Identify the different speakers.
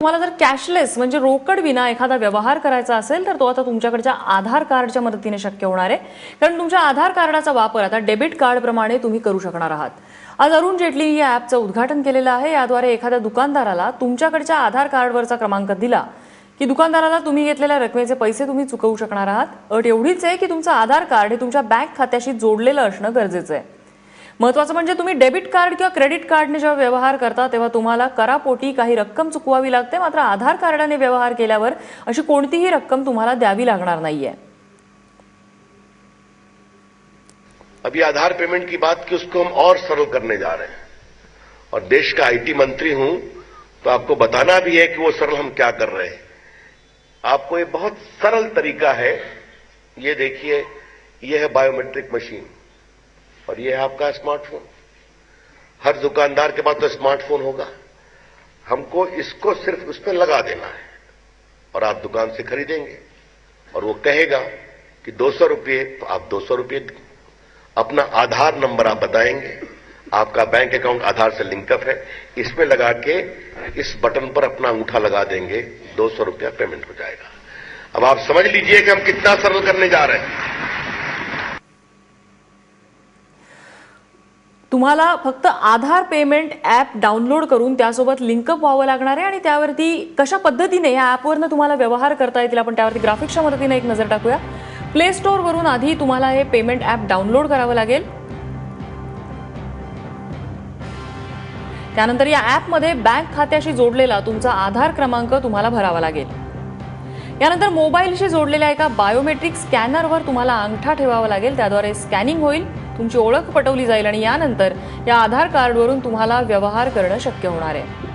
Speaker 1: तुम्हाला जर कॅशलेस म्हणजे रोकड विना एखादा व्यवहार करायचा असेल तर तो आता तुमच्याकडच्या आधार कार्डच्या मदतीने शक्य होणार आहे। कारण तुमच्या आधार कार्डाचा वापर आता डेबिट कार्ड प्रमाणे तुम्ही करू शकणार आहात। आज अरुण जेटली या ॲपचं उद्घाटन केलेलं आहे। याद्वारे एखाद्या दुकानदाराला तुमच्याकडच्या आधार कार्डवरचा क्रमांक दिला की दुकानदाराला तुम्ही घेतलेल्या रकमेचे पैसे तुम्ही चुकवू शकणार आहात। अट एवढीच आहे की तुमचं आधार कार्ड हे तुमच्या बँक खात्याशी जोडलेलं असणं गरजेचं आहे। महत्त्वाचं म्हणजे तुम्ही डेबिट कार्ड किंवा क्रेडिट कार्डने जेव्हा व्यवहार करता तेव्हा तुम्हाला करापोटी काही रक्कम चुकवावी लागते, मात्र आधार कार्डाने व्यवहार केल्यावर अशी कोणतीही रक्कम तुम्हाला द्यावी लागणार नाहीये।
Speaker 2: अभी आधार पेमेंट की बात की उसको हम और सरल करने जा रहे हैं और देश का आईटी मंत्री हूं तो आपको बताना भी है कि वो सरल हम क्या कर रहे हैं। आपको ये बहुत सरल तरीका है। ये देखिए, ये है बायोमेट्रिक मशीन और ये है आपका स्मार्टफोन। हर दुकानदार के पास तो स्मार्टफोन होगा। हमको इसको सिर्फ उस पर लगा देना है और आप दुकान से खरीदेंगे और वो कहेगा कि 200 रुपये, तो आप 200 रुपये अपना आधार नंबर आप बताएंगे, आपका बैंक अकाउंट आधार से लिंकअप है, इसमें लगा के इस बटन पर अपना अंगूठा लगा देंगे, 200 रुपया पेमेंट हो जाएगा। अब आप समझ लीजिए कि हम कितना सरल करने जा रहे हैं।
Speaker 1: तुम्हाला फक्त आधार पेमेंट ॲप डाउनलोड करून त्यासोबत लिंकअप व्हावं लागणार आहे आणि त्यावरती कशा पद्धतीने या ॲपवरनं तुम्हाला व्यवहार करता येतील आपण त्यावरती ग्राफिक्सच्या मदतीने एक नजर टाकूया। प्ले स्टोअर वरून आधी तुम्हाला हे पेमेंट ॲप डाउनलोड करावं लागेल। त्यानंतर या ॲपमध्ये बँक खात्याशी जोडलेला तुमचा आधार क्रमांक तुम्हाला भरावा लागेल। यानंतर मोबाईलशी जोडलेल्या एका बायोमेट्रिक स्कॅनरवर तुम्हाला अंगठा ठेवावा लागेल, त्याद्वारे स्कॅनिंग होईल, तुमची ओळख पटवली जाईल आणि यानंतर या आधार कार्डवरून तुम्हाला व्यवहार करणं शक्य होणार आहे।